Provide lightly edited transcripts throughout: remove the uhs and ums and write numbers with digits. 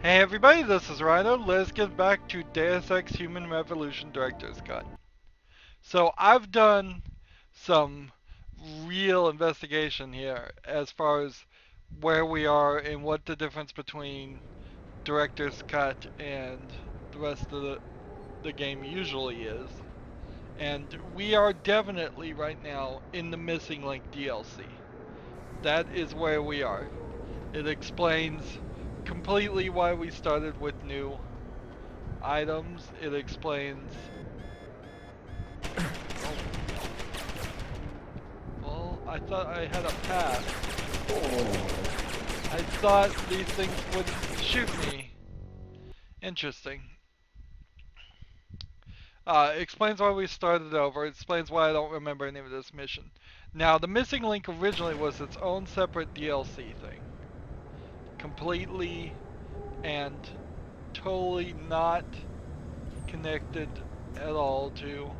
Hey everybody, this is Rydo. Let's get back to Deus Ex Human Revolution Director's Cut. So I've done some real investigation here as far as where we are and what the difference between Director's Cut and the rest of the game usually is. And we are definitely right now in the Missing Link DLC. That is where we are. It explains completely why we started with new items. It explains. Oh, well, I thought I had a path. I thought these things would shoot me. Interesting. Explains why we started over. Explains why I don't remember any of this mission. Now, the Missing Link originally was its own separate DLC thing. Completely and totally not connected at all to.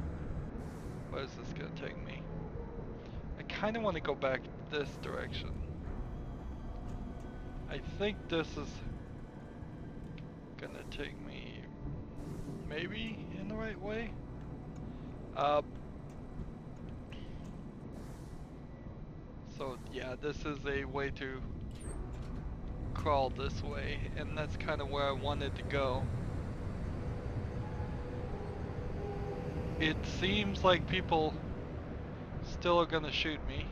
Where is this gonna take me? I kind of want to go back this direction. I think this is gonna take me maybe in the right way. So yeah, this is a way to crawl this way, and that's kind of where I wanted to go. It seems like people still are gonna shoot me.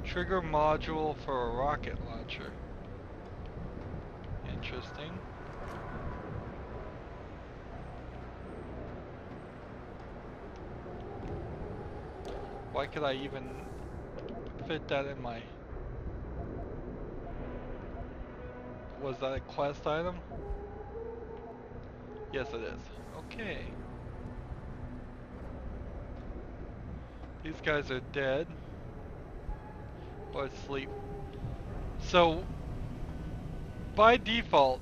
Trigger module for a rocket launcher. Interesting. Why could I even fit that in my... Was that a quest item? Yes it is. Okay. These guys are dead. Or asleep. So, by default,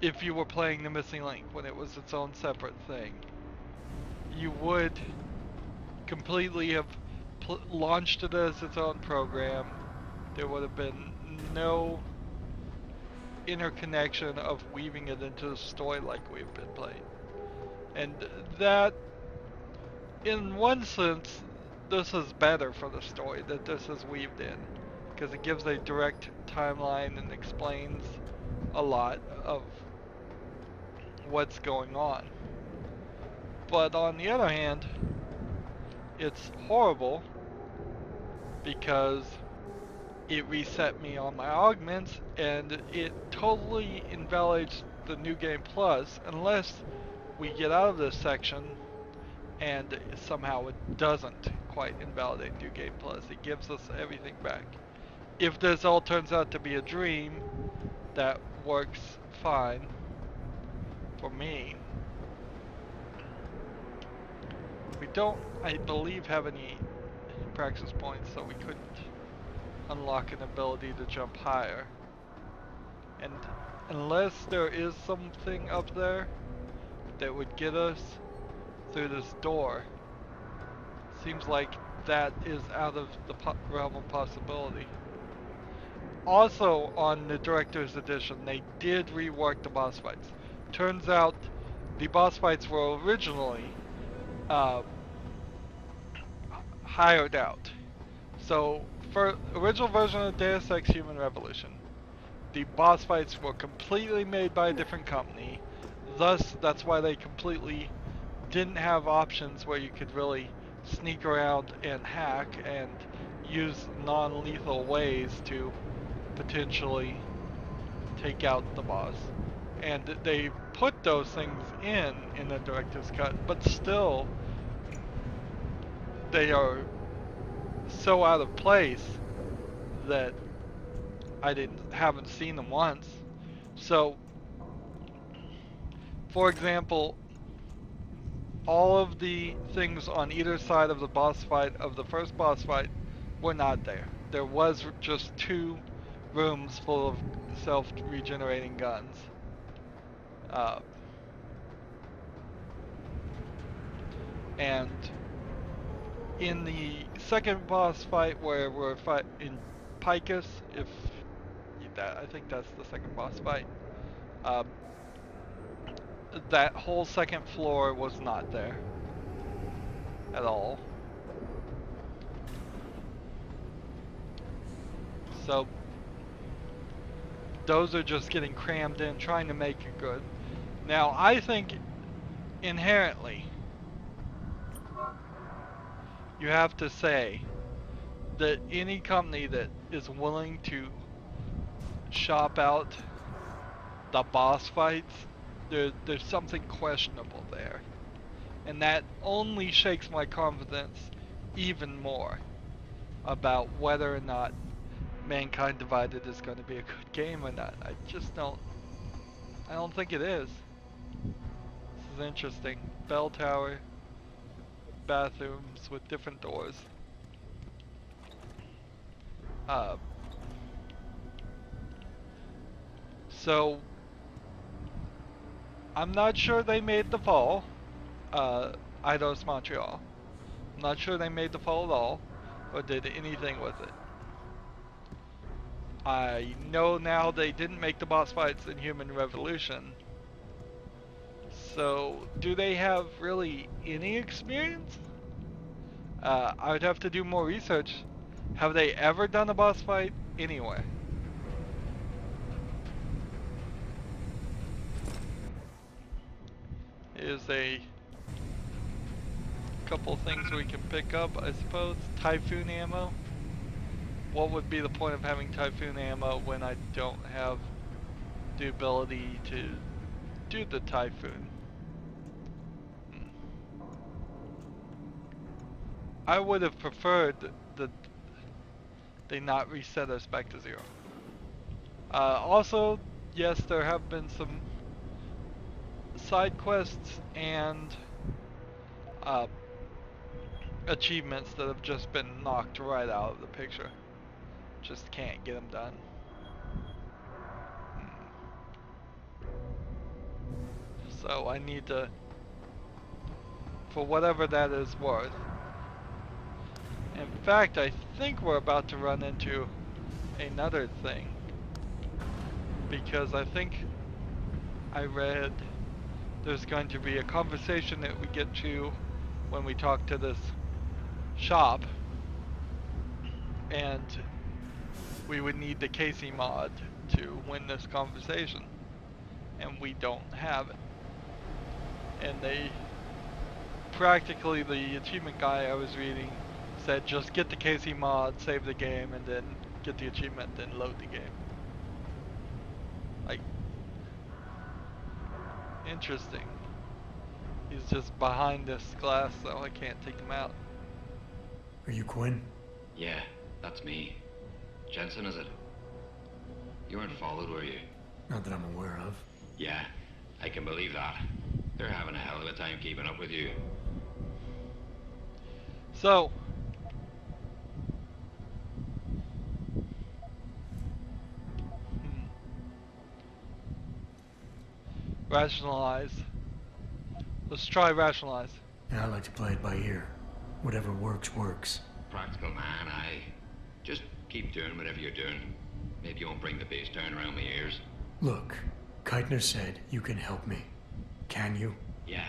if you were playing the Missing Link when it was its own separate thing, you would completely have launched it as its own program. There would have been no interconnection of weaving it into the story like we've been playing. And that, in one sense, this is better for the story that this is weaved in, because it gives a direct timeline and explains a lot of what's going on. But on the other hand, it's horrible because it reset me on my augments and it totally invalidates the New Game Plus unless we get out of this section and somehow it doesn't quite invalidate New Game Plus. It gives us everything back. If this all turns out to be a dream, that works fine for me. We don't, I believe, have any praxis points, so we couldn't unlock an ability to jump higher. And unless there is something up there that would get us through this door, seems like that is out of the realm of possibility. Also, on the Director's Edition, they did rework the boss fights. Turns out the boss fights were originally hired out. So, for original version of Deus Ex Human Revolution, the boss fights were completely made by a different company. Thus, that's why they completely didn't have options where you could really sneak around and hack and use non-lethal ways to potentially take out the boss. And they put those things in the director's cut, but still they are so out of place that I haven't seen them once. So, for example, all of the things on either side of the boss fight of the first boss fight were not there. There was just 2 rooms full of self-regenerating guns. And in the second boss fight where we're in Picus, if that, I think that's the second boss fight. Um, that whole second floor was not there at all. So those are just getting crammed in, trying to make it good. Now, I think inherently you have to say that any company that is willing to shop out the boss fights, there's something questionable there. And that only shakes my confidence even more about whether or not Mankind Divided is going to be a good game or not. I don't think it is. This is interesting. Bell tower, bathrooms with different doors. So I'm not sure they made the fall. Eidos Montreal. I'm not sure they made the fall at all, or did anything with it. I know now they didn't make the boss fights in Human Revolution. So, do they have really any experience? I would have to do more research. Have they ever done a boss fight anywhere? Is a couple things we can pick up, I suppose. Typhoon ammo. What would be the point of having Typhoon ammo when I don't have the ability to do the Typhoon? I would have preferred that they not reset us back to 0. Also, yes, there have been some side quests and achievements that have just been knocked right out of the picture. Just can't get them done. So I need to, for whatever that is worth. In fact, I think we're about to run into another thing, because I think I read there's going to be a conversation that we get to when we talk to this shop, and we would need the Casey mod to win this conversation, and we don't have it. And they practically, the achievement guy I was reading said just get the Casey mod, save the game, and then get the achievement, then load the game. Like, interesting. He's just behind this glass, so I can't take him out. Are you Quinn? Yeah, that's me. Jensen, is it? You weren't followed, were you? Not that I'm aware of. Yeah, I can believe that. They're having a hell of a time keeping up with you. So, rationalize. Let's try rationalize. Yeah, I like to play it by ear. Whatever works, works. Practical man, just keep doing whatever you're doing. Maybe you won't bring the bass down around my ears. Look, Keitner said you can help me. Can you? Yeah,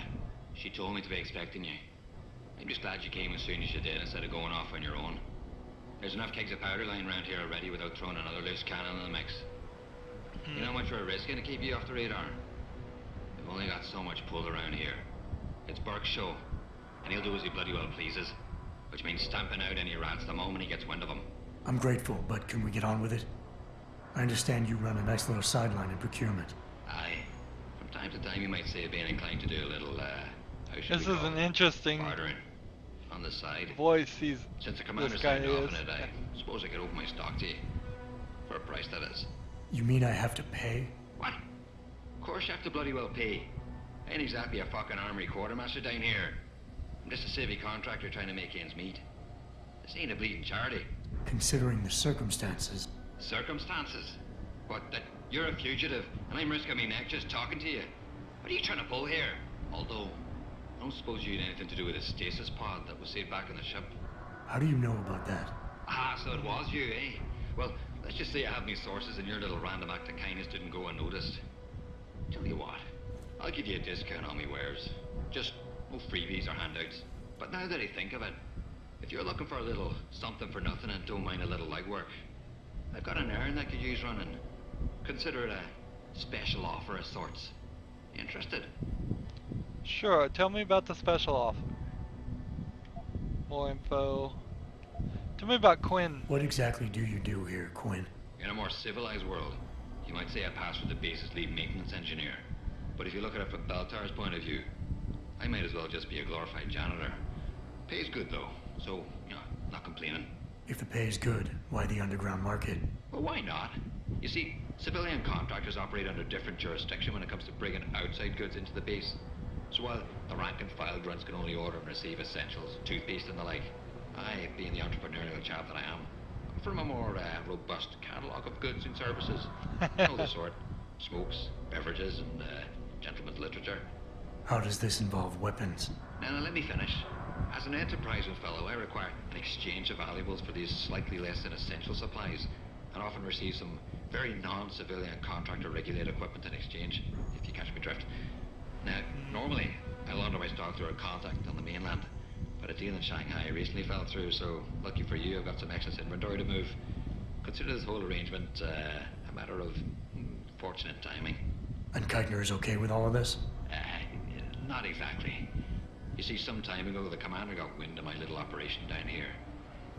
she told me to be expecting you. I'm just glad you came as soon as you did instead of going off on your own. There's enough kegs of powder lying around here already without throwing another loose cannon in the mix. You know how much we're risking to keep you off the radar? We've only got so much pull around here. It's Burke's show, and he'll do as he bloody well pleases, which means stamping out any rats the moment he gets wind of them. I'm grateful, but can we get on with it? I understand you run a nice little sideline in procurement. Aye. From time to time you might say being inclined to do a little, This is an interesting bartering on the side. voice Since the commander this guy signed off is. on it, I suppose I could open my stock to you. For a price, that is. You mean I have to pay? What? Of course you have to bloody well pay. I ain't exactly a fucking armory quartermaster down here. I'm just a civvy contractor trying to make ends meet. This ain't a bleeding charity. Considering the circumstances. Circumstances? What, that you're a fugitive and I'm risking my neck just talking to you? What are you trying to pull here? Although, I don't suppose you had anything to do with the stasis pod that was saved back in the ship. How do you know about that? Ah, so it was you, eh? Well, let's just say I have my sources and your little random act of kindness didn't go unnoticed. Tell you what, I'll give you a discount on me wares. Just no freebies or handouts. But now that I think of it, if you're looking for a little something for nothing and don't mind a little legwork, I've got an errand that could use running. Consider it a special offer of sorts. Interested? Sure, tell me about the special offer. More info. Tell me about Quinn. What exactly do you do here, Quinn? In a more civilized world, you might say I pass for the base's lead maintenance engineer. But if you look at it from Beltar's point of view, I might as well just be a glorified janitor. Pays good though, so, not complaining. If the pay is good, why the underground market? Well, why not? You see, civilian contractors operate under different jurisdiction when it comes to bringing outside goods into the base. So while the rank and file grunts can only order and receive essentials, toothpaste and the like, I, being the entrepreneurial chap that I am, I'm from a more robust catalogue of goods and services. You know the sort. Smokes, beverages, and gentleman's literature. How does this involve weapons? Now let me finish. As an enterprising fellow, I require an exchange of valuables for these slightly less than essential supplies, and often receive some very non-civilian contractor-regulated equipment in exchange, if you catch me drift. Now, normally, I launder my stock through a contact on the mainland, but a deal in Shanghai recently fell through, so lucky for you, I've got some excess inventory to move. Consider this whole arrangement a matter of fortunate timing. And Keitner is okay with all of this? Not exactly. You see, some time ago, the commander got wind of my little operation down here.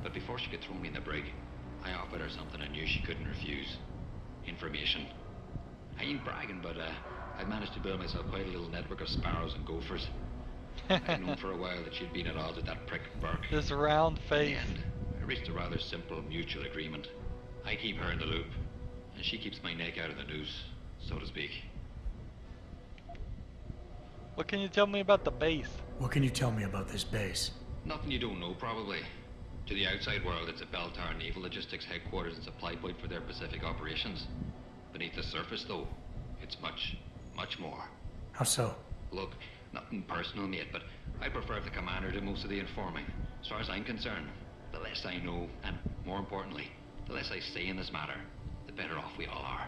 But before she could throw me in the brig, I offered her something I knew she couldn't refuse. Information. I ain't bragging, but I've managed to build myself quite a little network of sparrows and gophers. I'd known for a while that she'd been at odds with that prick Burke. This round face. In the end, I reached a rather simple mutual agreement. I keep her in the loop, and she keeps my neck out of the noose, so to speak. What can you tell me about the base? What can you tell me about this base? Nothing you don't know, probably. To the outside world, it's a Beltar naval logistics headquarters and supply point for their Pacific operations. Beneath the surface, though, it's much, much more. How so? Look, nothing personal, mate, but I prefer if the commander did most of the informing. As far as I'm concerned, the less I know, and more importantly, the less I say in this matter, the better off we all are.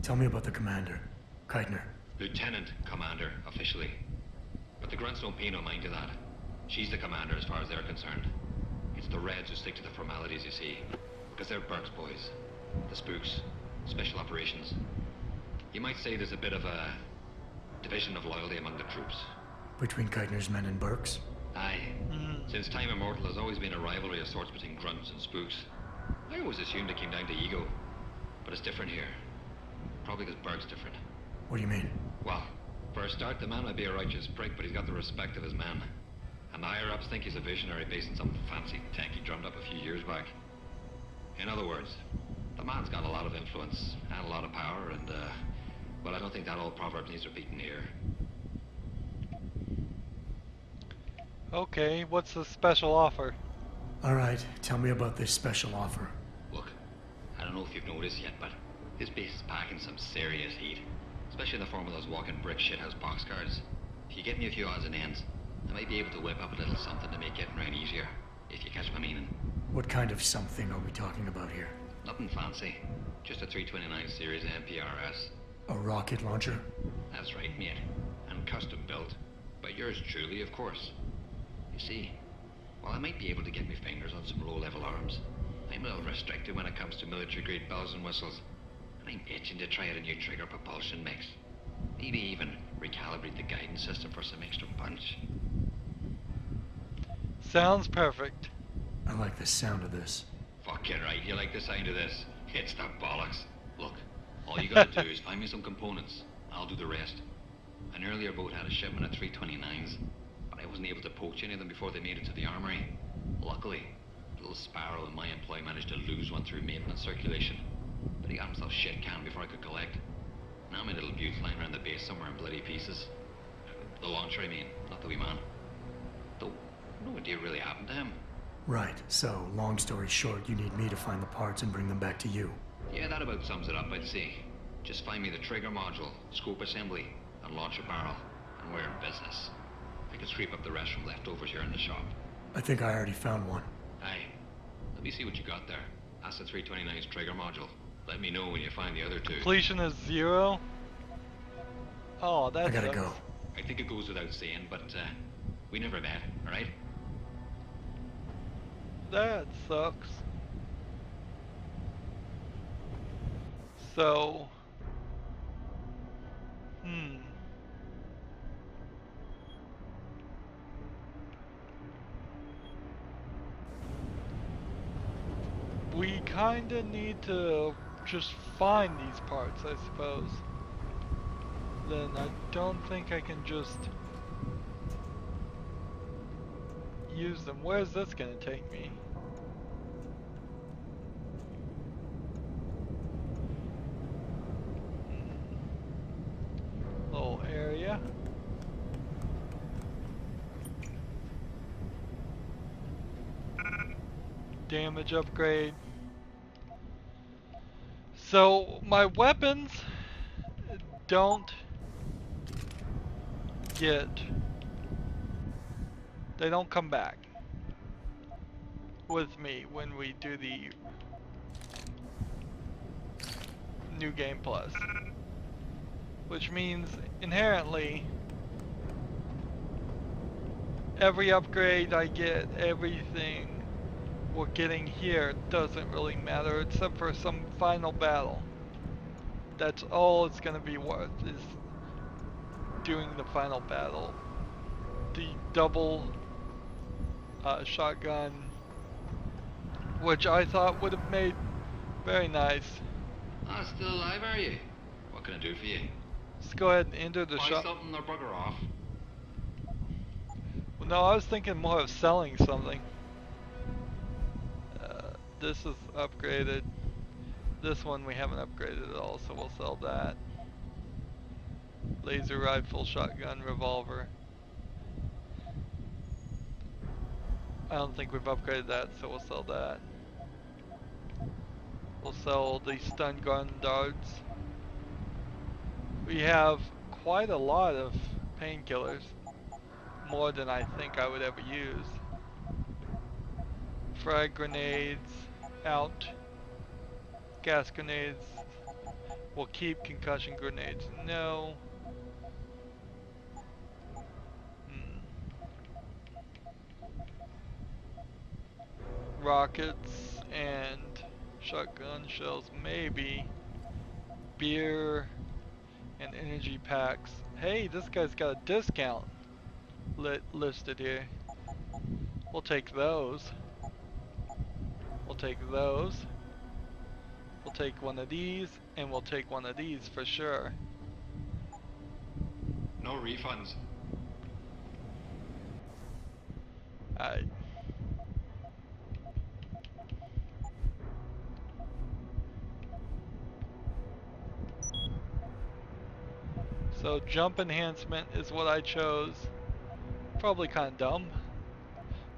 Tell me about the commander, Keitner. Lieutenant Commander, officially. But the grunts don't pay no mind to that. She's the commander as far as they're concerned. It's the Reds who stick to the formalities, you see. Because they're Burke's boys. The spooks. Special operations. You might say there's a bit of a division of loyalty among the troops. Between Keitner's men and Burke's? Aye. Since time immemorial, there's always been a rivalry of sorts between grunts and spooks. I always assumed it came down to ego. But it's different here. Probably because Burke's different. What do you mean? Well, for a start, the man might be a righteous prick, but he's got the respect of his men. And the higher-ups think he's a visionary based on some fancy tech he drummed up a few years back. In other words, the man's got a lot of influence and a lot of power, and, well, I don't think that old proverb needs repeating here. Okay, what's the special offer? Alright, tell me about this special offer. Look, I don't know if you've noticed yet, but this base is packing some serious heat. Especially in the form of those walking brick shithouse boxcars. If you get me a few odds and ends, I might be able to whip up a little something to make getting around easier, if you catch my meaning. What kind of something are we talking about here? Nothing fancy. Just a 329 series MPRS. A rocket launcher? That's right, mate. And custom built. By yours truly, of course. You see, while I might be able to get my fingers on some low-level arms, I'm a little restricted when it comes to military-grade bells and whistles. I'm itching to try out a new trigger propulsion mix. Maybe even recalibrate the guidance system for some extra punch. Sounds perfect. I like the sound of this. Fucking right, you like the sound of this? It's the bollocks. Look, all you gotta do is find me some components. I'll do the rest. An earlier boat had a shipment of 329s, but I wasn't able to poach any of them before they made it to the armory. Luckily, little Sparrow in my employ managed to lose one through maintenance circulation. But he got himself shit canned before I could collect. Now my little bute's lying around the base somewhere in bloody pieces. The launcher, I mean, not the wee man. Though, no idea really happened to him. Right, so, long story short, you need me to find the parts and bring them back to you. Yeah, that about sums it up, I'd say. Just find me the trigger module, scope assembly, and launcher barrel, and we're in business. I can scrape up the rest from leftovers here in the shop. I think I already found one. Aye. The me see what you got there. That's the 329's trigger module. Let me know when you find the other two. Completion is 0. Oh, that I gotta sucks. go. I think it goes without saying, but we never met, alright? That sucks. So, we kinda need to just find these parts, I suppose. Then I don't think I can just use them. Where's this gonna take me? Little area. Damage upgrade. So my weapons don't they don't come back with me when we do the new game plus, which means inherently every upgrade I get, everything we're getting here doesn't really matter except for some final battle. That's all it's gonna be worth, is doing the final battle. The double shotgun, which I thought would have made very nice. Ah, still alive, are you? What can I do for you? Let's go ahead and enter the Buy shop. something or bugger off. Well, no, I was thinking more of selling something. This is upgraded. This one we haven't upgraded at all, so we'll sell that. Laser rifle, shotgun, revolver. I don't think we've upgraded that, so we'll sell that. We'll sell the stun gun darts. We have quite a lot of painkillers. More than I think I would ever use. Frag grenades, out. Gas grenades. We'll keep concussion grenades. No. Rockets and shotgun shells, maybe. Beer and energy packs. Hey, this guy's got a discount listed here. We'll take those. We'll take those. We'll take one of these, and we'll take one of these for sure. No refunds. Alright. So jump enhancement is what I chose. Probably kind of dumb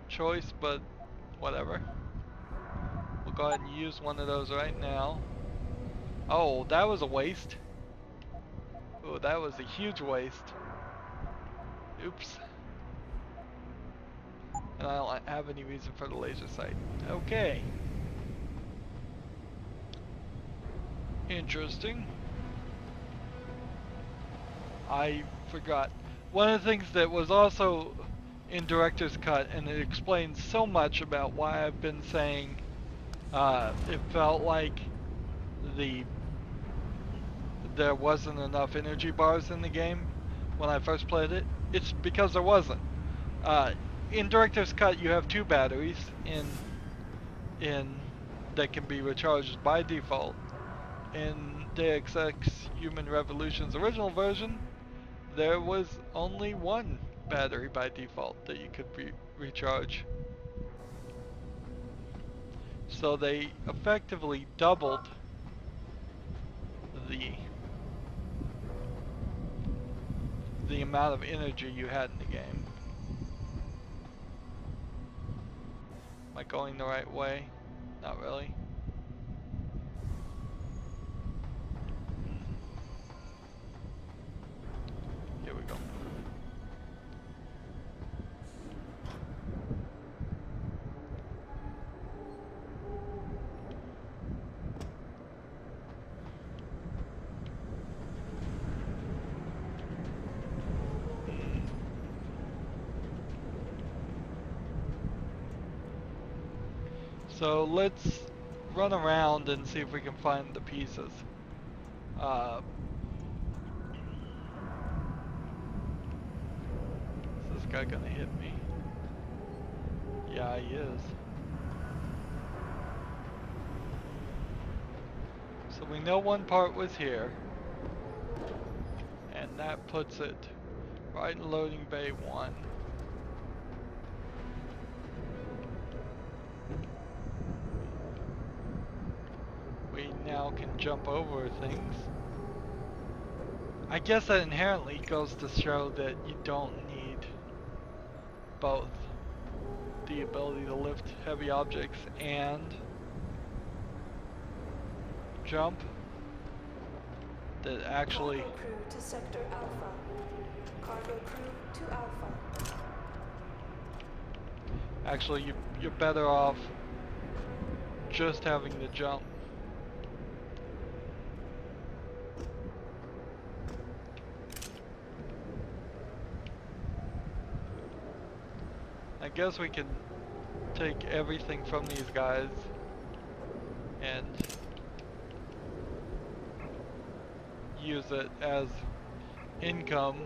choice, but whatever. We'll go ahead and use one of those right now. Oh, that was a waste. Oh, that was a huge waste. Oops. And I don't have any reason for the laser sight. Okay. Interesting. I forgot. One of the things that was also in Director's Cut, and it explains so much about why I've been saying it felt like there wasn't enough energy bars in the game when I first played it. It's because there wasn't. In Director's Cut, you have 2 batteries in that can be recharged by default. In Deus Ex Human Revolution's original version, there was only 1 battery by default that you could recharge. So they effectively doubled the amount of energy you had in the game. Am I going the right way? Not really. Here we go. So let's run around and see if we can find the pieces. Is this guy gonna hit me? Yeah, he is. So we know one part was here. And that puts it right in loading bay 1. We now can jump over things. I guess that inherently goes to show that you don't need both the ability to lift heavy objects and jump. That actually... Cargo crew to Sector Alpha. Cargo crew to Alpha. Actually, you're better off just having the jump. I guess we can take everything from these guys and use it as income.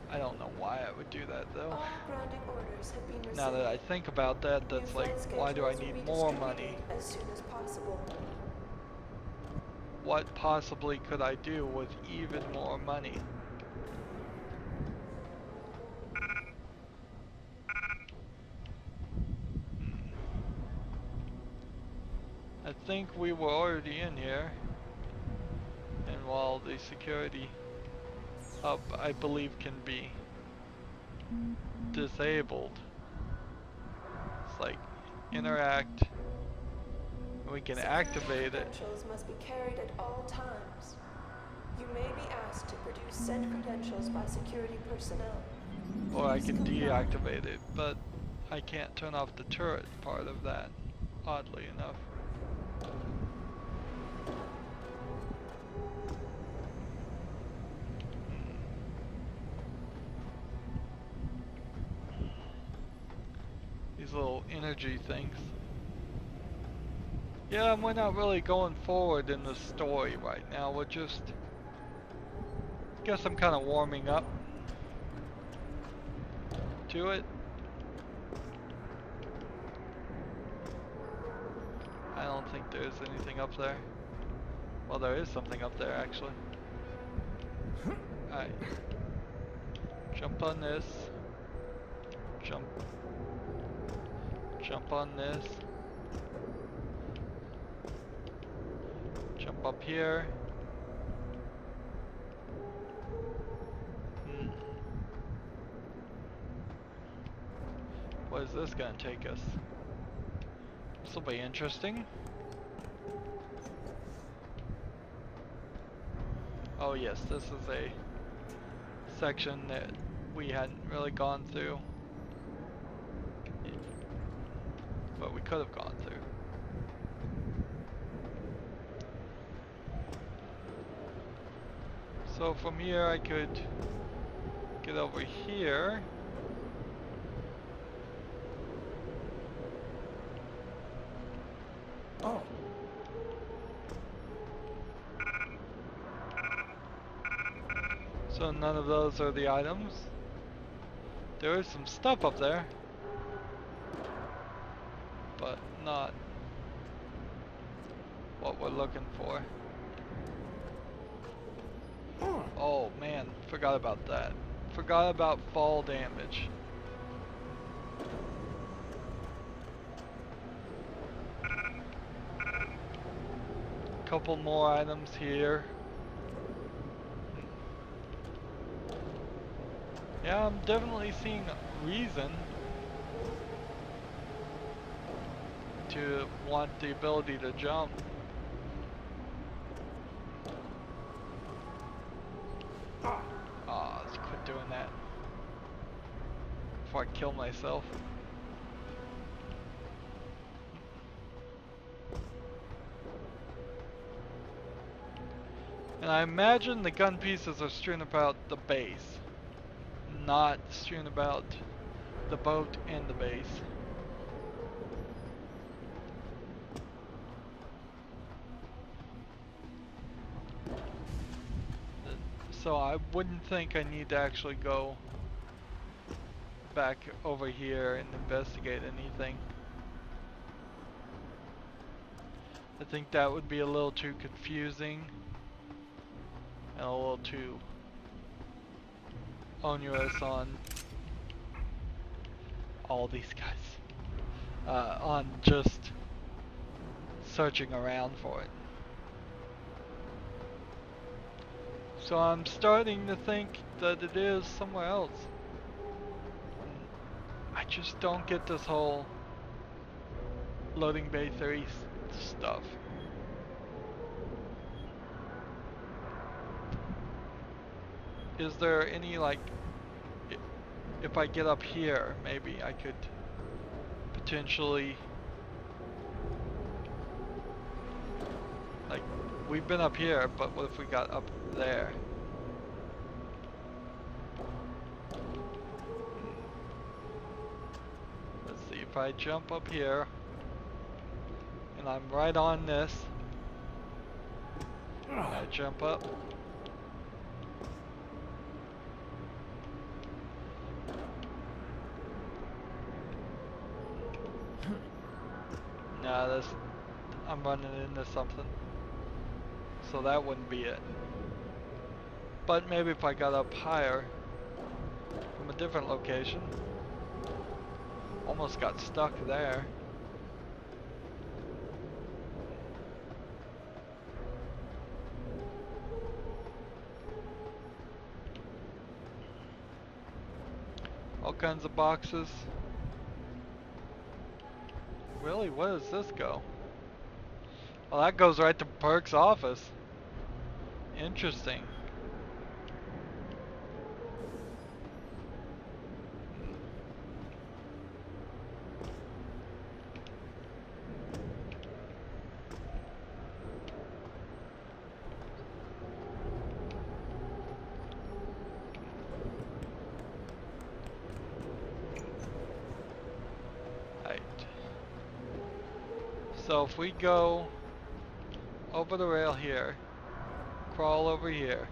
I don't know why I would do that though. All grounding orders have been received. Now that I think about that, that's New like, flight why do I schedules will need be more distributed money? as soon as possible. What possibly could I do with even more money? I think we were already in here, and while the security hub, I believe, can be disabled, it's like interact, and we can activate it. Credentials must be carried at all times. You may be asked to produce said credentials by security personnel. Or I Please can comply. deactivate it, but I can't turn off the turret part of that, oddly enough. These little energy things. Yeah, we're not really going forward in the story right now. We're just... guess I'm kind of warming up to it. I don't think there's anything up there. Well, there is something up there, actually. Alright. Jump on this. Jump. Jump on this. Jump up here. What is this gonna take us? This will be interesting. Oh yes, this is a section that we hadn't really gone through, but we could have gone through. So from here I could get over here. Oh, So none of those are the items. There is some stuff up there, but not what we're looking for. Oh man, forgot about that. Forgot about fall damage. Couple more items here. Yeah, I'm definitely seeing reason to want the ability to jump. Ah, let's quit doing that before I kill myself. And I imagine the gun pieces are strewn about the base, not strewn about the boat and the base. So I wouldn't think I need to actually go back over here and investigate anything. I think that would be a little too confusing and a little too onerous on all these guys. On just searching around for it. So I'm starting to think that it is somewhere else. I just don't get this whole loading bay 3 stuff. Is there any, like, if I get up here, maybe I could potentially, like, we've been up here, but what if we got up there? Let's see, if I jump up here, and I'm right on this, and I jump up. Nah, this, I'm running into something. So that wouldn't be it. But maybe if I got up higher from a different location. Almost got stuck there. All kinds of boxes. Really, where does this go? Well, that goes right to Perk's office. Interesting. Right. So if we go over the rail here, crawl over here.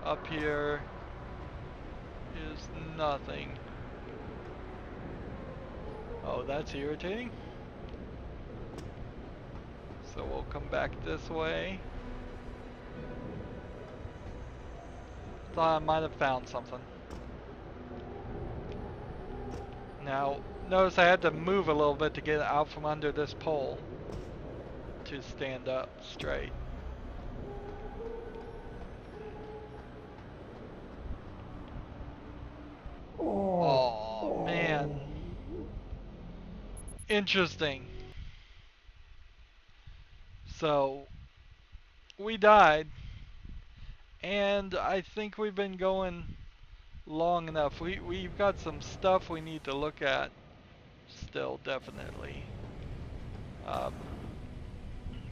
Up here is nothing. Oh, that's irritating. So we'll come back this way. Thought I might have found something. Now, notice I had to move a little bit to get out from under this pole to stand up straight. Oh, man. Interesting. So, we died, and I think we've been going long enough. We've got some stuff we need to look at still, definitely.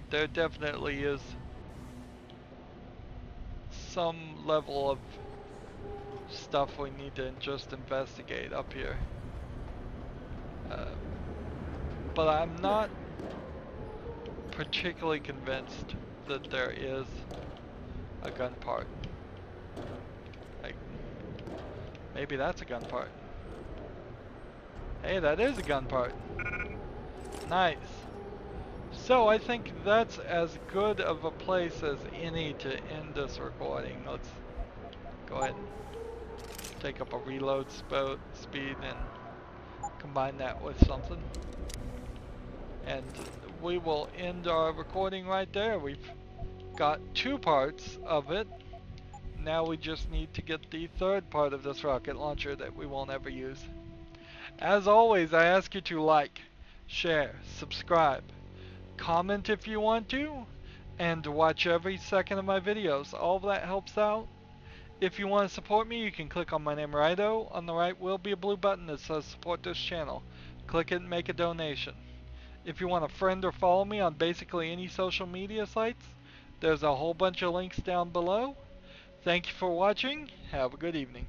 There definitely is some level of stuff we need to just investigate up here. But I'm not particularly convinced that there is a gun part. Like, maybe that's a gun part. Hey, that is a gun part. Nice. So I think that's as good of a place as any to end this recording. Let's go ahead and take up a reload speed and combine that with something. And we will end our recording right there. We've got 2 parts of it. Now we just need to get the 3rd part of this rocket launcher that we won't ever use. As always, I ask you to like, share, subscribe, comment if you want to, and watch every second of my videos. All of that helps out. If you want to support me, you can click on my name, Rydo. On the right will be a blue button that says support this channel. Click it and make a donation. If you want to friend or follow me on basically any social media sites, there's a whole bunch of links down below. Thank you for watching. Have a good evening.